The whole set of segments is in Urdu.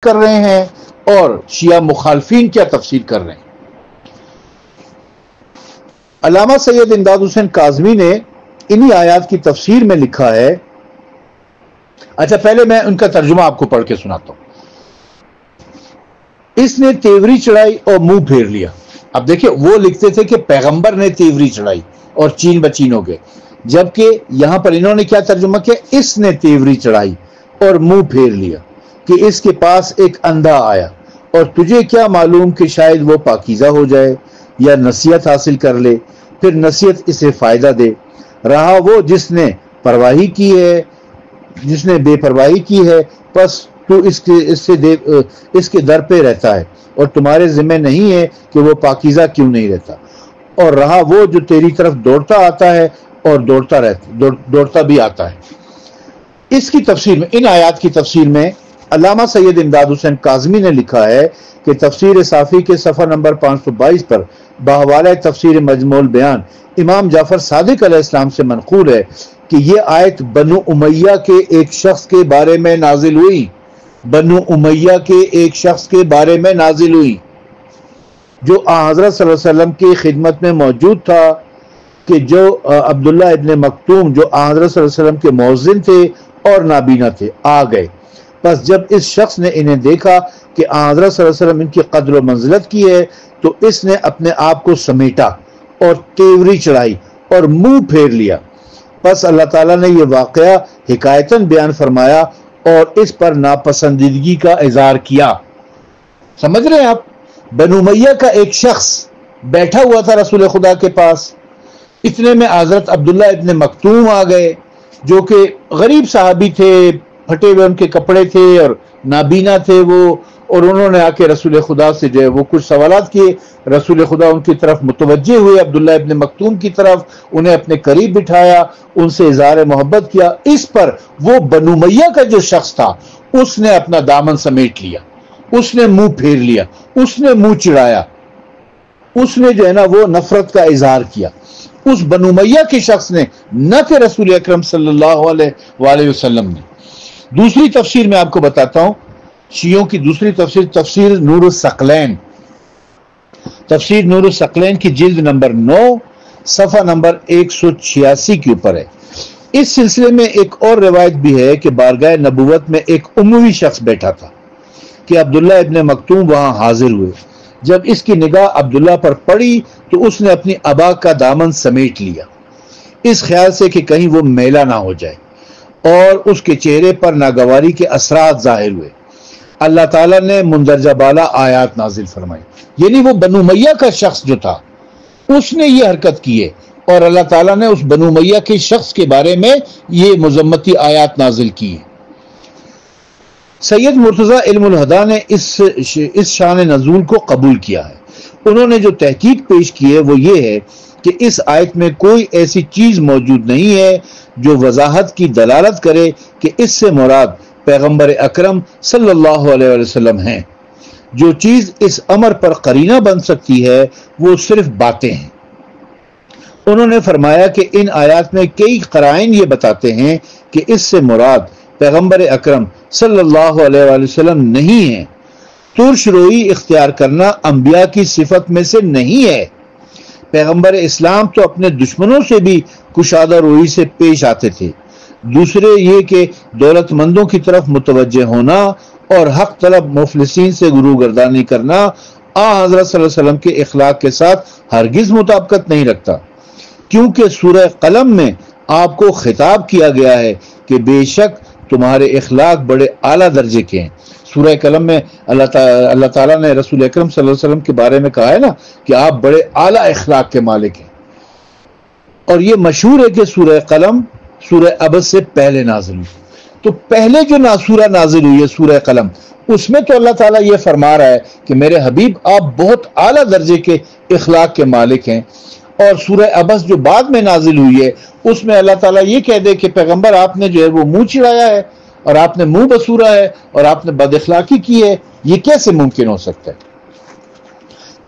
کر رہے ہیں اور شیعہ مخالفین کیا تفسیر کر رہے ہیں. علامہ سید امداد حسین کاظمی نے انہی آیات کی تفسیر میں لکھا ہے. اچھا پہلے میں ان کا ترجمہ آپ کو پڑھ کے سناتا ہوں. اس نے تیوری چڑھائی اور منہ پھیر لیا. اب دیکھیں وہ لکھتے تھے کہ پیغمبر نے تیوری چڑھائی اور چین بچین ہو گئے، جبکہ یہاں پر انہوں نے کیا ترجمہ کیا؟ اس نے تیوری چڑھائی اور منہ پھیر لیا کہ اس کے پاس ایک اندھا آیا اور تجھے کیا معلوم کہ شاید وہ پاکیزہ ہو جائے یا نصیحت حاصل کر لے، پھر نصیحت اسے فائدہ دے. رہا وہ جس نے پرواہی کی ہے، جس نے بے پرواہی کی ہے، پس تو اس کے در پہ رہتا ہے اور تمہارے ذمہ نہیں ہے کہ وہ پاکیزہ کیوں نہیں رہتا. اور رہا وہ جو تیری طرف دوڑتا آتا ہے اور دوڑتا بھی آتا ہے. اس کی تفسیر میں، ان آیات کی تفسیر میں علامہ سید امداد حسین کاظمی نے لکھا ہے کہ تفسیر صافی کے صفحہ نمبر 522 پر بحوالہ تفسیر مجموع البیان امام جعفر صادق علیہ السلام سے منقول ہے کہ یہ آیت بنو امیہ کے ایک شخص کے بارے میں نازل ہوئی. بنو امیہ کے ایک شخص کے بارے میں نازل ہوئی جو حضرت صلی اللہ علیہ وسلم کی خدمت میں موجود تھا، کہ جو عبداللہ ابن مکتوم جو حضرت صلی اللہ علیہ وسلم کے مؤذن تھے اور نابینا تھے آ گئے. پس جب اس شخص نے انہیں دیکھا کہ حضرت صلی اللہ علیہ وسلم ان کی قدر و منزلت کی ہے تو اس نے اپنے آپ کو سمیٹا اور تیوری چڑھائی اور منہ پھیر لیا. پس اللہ تعالیٰ نے یہ واقعہ حکایتاً بیان فرمایا اور اس پر ناپسندیدگی کا اظہار کیا. سمجھ رہے ہیں آپ؟ بنو امیہ کا ایک شخص بیٹھا ہوا تھا رسول خدا کے پاس، اتنے میں حضرت عبداللہ ابن مکتوم آ گئے جو کہ غریب صحابی تھے، پھٹے ہوئے ان کے کپڑے تھے اور نابینا تھے وہ، اور انہوں نے آ کے رسول خدا سے جو ہے وہ کچھ سوالات کیے. رسول خدا ان کی طرف متوجہ ہوئے، عبداللہ ابن مکتوم کی طرف، انہیں اپنے قریب بٹھایا، ان سے اظہار محبت کیا. اس پر وہ بنو امیہ کا جو شخص تھا اس نے اپنا دامن سمیٹ لیا، اس نے منہ پھیر لیا، اس نے منہ چڑھایا، اس نے جو ہے نا وہ نفرت کا اظہار کیا. اس بنو امیہ کے شخص نے، نہ کہ رسول اکرم صلی اللہ علیہ وآلہ وسلم نے. دوسری تفسیر میں آپ کو بتاتا ہوں، شیعوں کی دوسری تفسیر، تفسیر نور الثقلین. تفسیر نور الثقلین کی جلد نمبر 9 صفحہ نمبر 186 کے اوپر ہے. اس سلسلے میں ایک اور روایت بھی ہے کہ بارگاہ نبوت میں ایک اموی شخص بیٹھا تھا کہ عبداللہ ابن مکتوم وہاں حاضر ہوئے. جب اس کی نگاہ عبداللہ پر پڑی تو اس نے اپنی ابا کا دامن سمیٹ لیا، اس خیال سے کہ کہیں وہ میلا نہ ہو جائے، اور اس کے چہرے پر ناگواری کے اثرات ظاہر ہوئے. اللہ تعالیٰ نے مندرجہ بالا آیات نازل فرمائی. یعنی وہ بنو امیہ کا شخص جو تھا اس نے یہ حرکت کی ہے، اور اللہ تعالیٰ نے اس بنو امیہ کے شخص کے بارے میں یہ مذمتی آیات نازل کی ہے. سید مرتضی علم الہدیٰ نے اس شان نزول کو قبول کیا ہے. انہوں نے جو تحقیق پیش کی ہے وہ یہ ہے کہ اس آیت میں کوئی ایسی چیز موجود نہیں ہے جو وضاحت کی دلالت کرے کہ اس سے مراد پیغمبر اکرم صلی اللہ علیہ وسلم ہیں. جو چیز اس امر پر قرینہ بن سکتی ہے وہ صرف باتیں ہیں. انہوں نے فرمایا کہ ان آیات میں کئی قرائن یہ بتاتے ہیں کہ اس سے مراد پیغمبر اکرم صلی اللہ علیہ وآلہ وسلم نہیں ہے. ترش روئی اختیار کرنا انبیاء کی صفت میں سے نہیں ہے. پیغمبر اسلام تو اپنے دشمنوں سے بھی کشادہ روئی سے پیش آتے تھے. دوسرے یہ کہ دولت مندوں کی طرف متوجہ ہونا اور حق طلب مفلسین سے گروگردانی کرنا حضرت صلی اللہ علیہ وسلم کے اخلاق کے ساتھ ہرگز مطابقت نہیں رکھتا، کیونکہ سورہ قلم میں آپ کو خطاب کیا گیا ہے کہ بے شک تمہارے اخلاق بڑے اعلیٰ درجے کے ہیں. سورہ قلم میں اللہ تعالیٰ نے رسول اکرم صلی اللہ علیہ وسلم کے بارے میں کہا ہے نا کہ آپ بڑے اعلیٰ اخلاق کے مالک ہیں. اور یہ مشہور ہے کہ سورہ قلم سورہ عبس سے پہلے نازل ہوئی. تو پہلے جو سورہ نازل ہوئی ہے سورہ قلم، اس میں تو اللہ تعالیٰ یہ فرما رہا ہے کہ میرے حبیب آپ بہت اعلیٰ درجے کے اخلاق کے مالک ہیں. اور سورہ عبس جو بعد میں نازل ہوئی ہے اس میں اللہ تعالیٰ یہ کہہ دے کہ پیغمبر آپ نے جو ہے وہ منہ چڑھایا ہے اور آپ نے منہ بسورا ہے اور آپ نے بد اخلاقی کی ہے. یہ کیسے ممکن ہو سکتا ہے؟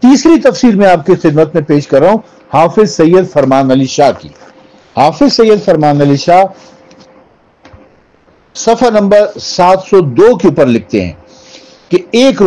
تیسری تفسیر میں آپ کی خدمت میں پیش کر رہا ہوں حافظ سید فرمان علی شاہ کی. حافظ سید فرمان علی شاہ صفحہ نمبر 702 کے اوپر لکھتے ہیں کہ ایک